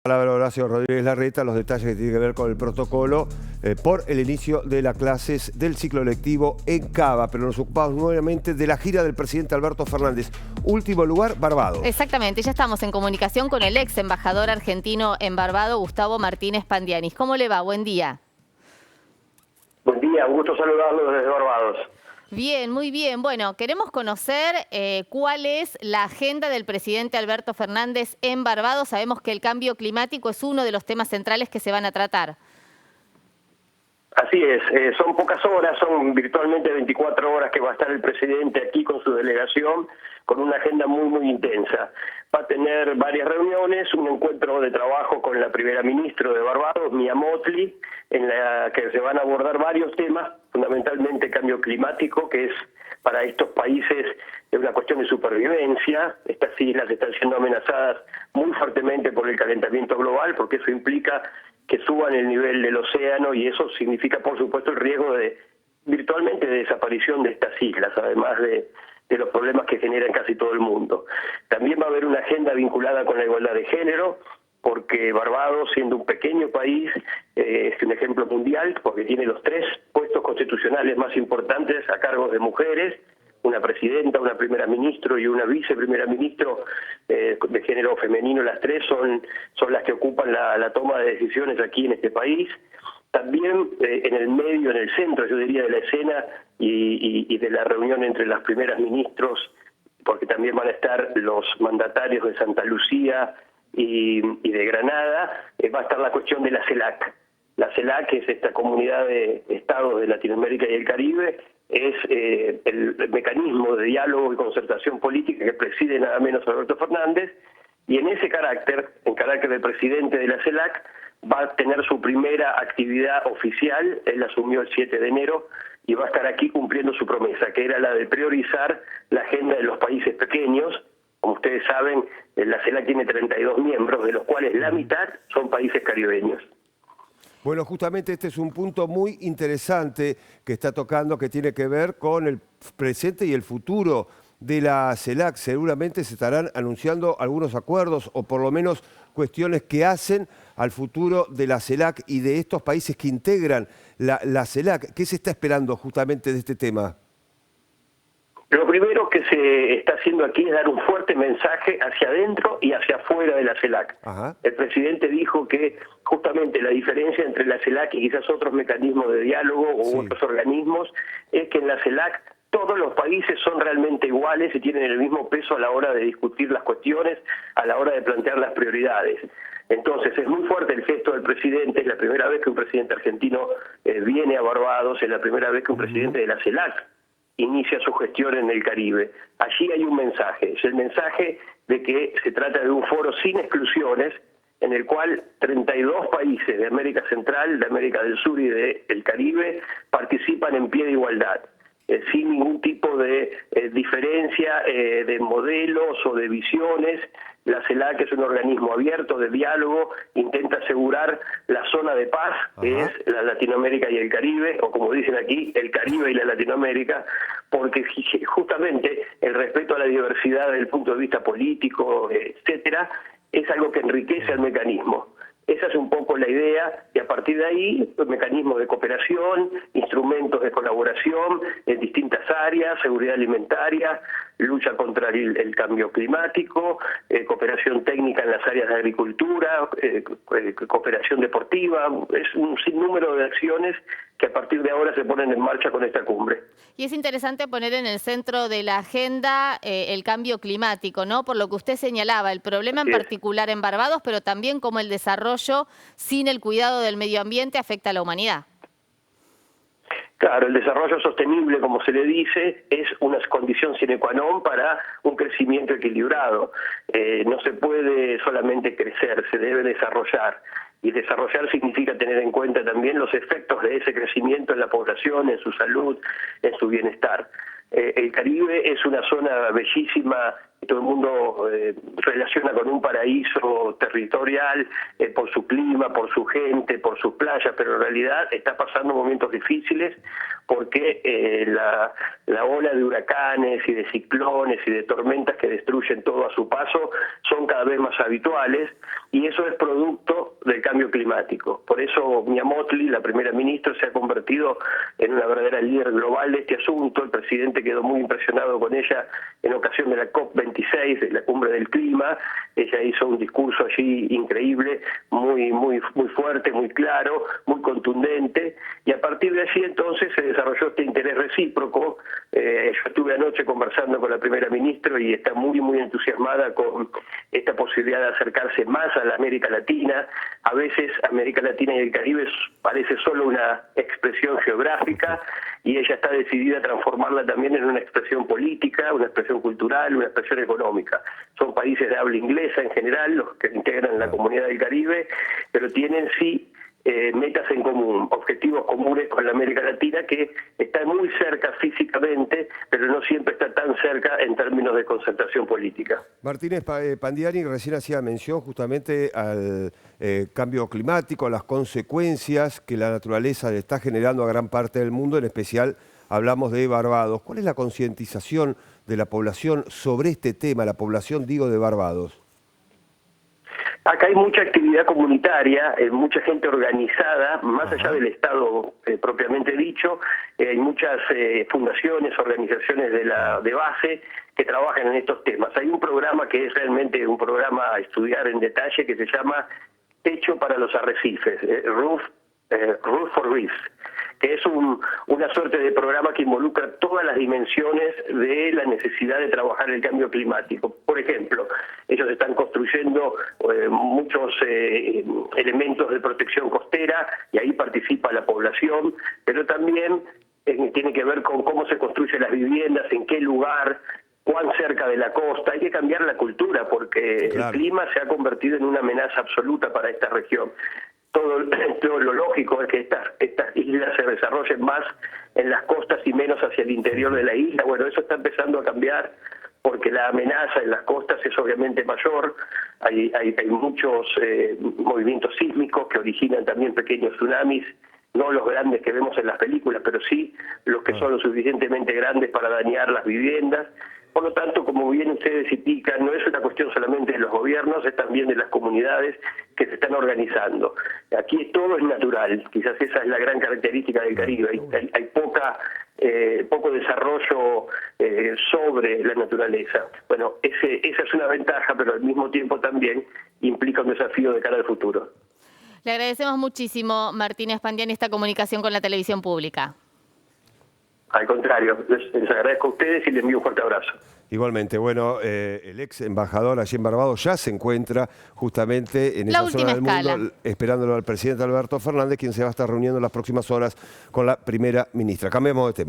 Palabra Horacio Rodríguez Larreta, los detalles que tienen que ver con el protocolo por el inicio de las clases del ciclo lectivo en Cava, pero nos ocupamos nuevamente de la gira del presidente Alberto Fernández. Último lugar, Barbados. Exactamente, ya estamos en comunicación con el ex embajador argentino en Barbados, Gustavo Martínez Pandianis. ¿Cómo le va? Buen día. Buen día, un gusto saludarlos desde Barbados. Bien, muy bien. Bueno, queremos conocer cuál es la agenda del presidente Alberto Fernández en Barbados. Sabemos que el cambio climático es uno de los temas centrales que se van a tratar. Así es, son pocas horas, son virtualmente 24 horas que va a estar el presidente aquí con su delegación, con una agenda muy intensa. Va a tener varias reuniones, un encuentro de trabajo con la primera ministra de Barbados, Mia Mottley, en la que se van a abordar varios temas, fundamentalmente cambio climático, que es para estos países una cuestión de supervivencia. Estas islas están siendo amenazadas muy fuertemente por el calentamiento global, porque eso implica que suban el nivel del océano y eso significa, por supuesto, el riesgo de virtualmente de desaparición de estas islas, además de los problemas que genera en casi todo el mundo. También va a haber una agenda vinculada con la igualdad de género, porque Barbados, siendo un pequeño país, es un ejemplo mundial, porque tiene los 3 puestos constitucionales más importantes a cargo de mujeres, una presidenta, una primera ministro y una viceprimera ministro de género femenino. Las 3 son las que ocupan la toma de decisiones aquí en este país. También en el medio, en el centro, yo diría, de la escena y de la reunión entre las primeras ministros, porque también van a estar los mandatarios de Santa Lucía y de Granada, va a estar la cuestión de la CELAC. La CELAC, que es esta comunidad de estados de Latinoamérica y el Caribe, es el mecanismo de diálogo y concertación política que preside nada menos Alberto Fernández, y en ese carácter, en carácter de presidente de la CELAC, va a tener su primera actividad oficial. Él asumió el 7 de enero y va a estar aquí cumpliendo su promesa, que era la de priorizar la agenda de los países pequeños. Como ustedes saben, la CELAC tiene 32 miembros, de los cuales la mitad son países caribeños. Bueno, justamente este es un punto muy interesante que está tocando, que tiene que ver con el presente y el futuro de la CELAC. Seguramente se estarán anunciando algunos acuerdos o por lo menos cuestiones que hacen al futuro de la CELAC y de estos países que integran la CELAC. ¿Qué se está esperando justamente de este tema? Lo primero que se está haciendo aquí es dar un fuerte mensaje hacia adentro y hacia afuera de la CELAC. Ajá. El presidente dijo que justamente la diferencia entre la CELAC y quizás otros mecanismos de diálogo u otros organismos es que en la CELAC todos los países son realmente iguales y tienen el mismo peso a la hora de discutir las cuestiones, a la hora de plantear las prioridades. Entonces es muy fuerte el gesto del presidente, es la primera vez que un presidente argentino viene a Barbados, es la primera vez que un presidente de la CELAC inicia su gestión en el Caribe. Allí hay un mensaje, es el mensaje de que se trata de un foro sin exclusiones, en el cual 32 países de América Central, de América del Sur y del Caribe participan en pie de igualdad, sin ningún tipo de diferencia de modelos o de visiones. La CELAC es un organismo abierto de diálogo, intenta asegurar la zona de paz, que es la Latinoamérica y el Caribe, o como dicen aquí, el Caribe y la Latinoamérica, porque justamente el respeto a la diversidad desde el punto de vista político, etcétera, es algo que enriquece al mecanismo. Esa es un poco la idea, y a partir de ahí, mecanismos de cooperación, instrumentos de colaboración en distintas áreas, seguridad alimentaria, lucha contra el cambio climático, cooperación técnica en las áreas de agricultura, cooperación deportiva. Es un sinnúmero de acciones que a partir de ahora se ponen en marcha con esta cumbre. Y es interesante poner en el centro de la agenda el cambio climático, ¿no? Por lo que usted señalaba, el problema en particular en Barbados, pero también cómo el desarrollo sin el cuidado del medio ambiente afecta a la humanidad. Claro, el desarrollo sostenible, como se le dice, es una condición sine qua non para un crecimiento equilibrado. No se puede solamente crecer, se debe desarrollar. Y desarrollar significa tener en cuenta también los efectos de ese crecimiento en la población, en su salud, en su bienestar. El Caribe es una zona bellísima, todo el mundo relaciona con un paraíso territorial por su clima, por su gente, por sus playas, pero en realidad está pasando momentos difíciles porque la ola de huracanes y de ciclones y de tormentas que destruyen todo a su paso son cada vez más habituales, y eso es producto del cambio climático. Por eso Mia Mottley, la primera ministra, se ha convertido en una verdadera líder global de este asunto. El presidente quedó muy impresionado con ella en ocasión de la COP26, de la Cumbre del Clima. Ella hizo un discurso allí increíble, muy fuerte, muy claro, muy contundente, y a partir de allí entonces se desarrolló este interés recíproco. Yo estuve anoche conversando con la primera ministra y está muy entusiasmada con esta posibilidad de acercarse más a la América Latina. A veces América Latina y el Caribe parece solo una expresión geográfica, y ella está decidida a transformarla también en una expresión política, una expresión cultural, una expresión económica. Son países de habla inglesa en general los que integran la comunidad del Caribe, pero tienen sí metas en común, objetivos comunes con la América Latina, que está muy cerca físicamente, pero no siempre está tan cerca en términos de concentración política. Martínez Pandiani recién hacía mención justamente al cambio climático, a las consecuencias que la naturaleza le está generando a gran parte del mundo, en especial hablamos de Barbados. ¿Cuál es la concientización de la población sobre este tema, la población, digo, de Barbados? Acá hay mucha actividad comunitaria, mucha gente organizada, más allá del Estado propiamente dicho. Hay muchas fundaciones, organizaciones de base que trabajan en estos temas. Hay un programa que es realmente un programa a estudiar en detalle, que se llama Techo para los Arrecifes, Roof for Reefs, que es una suerte de programa que involucra todas las dimensiones de la necesidad de trabajar el cambio climático. Por ejemplo, ellos están construyendo muchos elementos de protección costera, y ahí participa la población, pero también tiene que ver con cómo se construyen las viviendas, en qué lugar, cuán cerca de la costa. Hay que cambiar la cultura porque claro, el clima se ha convertido en una amenaza absoluta para esta región. Todo lo lógico es que estas islas se desarrollen más en las costas y menos hacia el interior de la isla. Bueno, eso está empezando a cambiar porque la amenaza en las costas es obviamente mayor. Hay muchos movimientos sísmicos que originan también pequeños tsunamis, no los grandes que vemos en las películas, pero sí los que son lo suficientemente grandes para dañar las viviendas. Por lo tanto, como bien ustedes indican, no es una cuestión solamente de los gobiernos, es también de las comunidades que se están organizando. Aquí todo es natural, quizás esa es la gran característica del Caribe. Hay poco desarrollo sobre la naturaleza. Bueno, esa es una ventaja, pero al mismo tiempo también implica un desafío de cara al futuro. Le agradecemos muchísimo, Martínez Pandiani, esta comunicación con la televisión pública. Al contrario, les agradezco a ustedes y les envío un fuerte abrazo. Igualmente, bueno, el ex embajador allí en Barbados ya se encuentra justamente en esa zona del mundo, esperándolo al presidente Alberto Fernández, quien se va a estar reuniendo en las próximas horas con la primera ministra. Cambiemos de tema.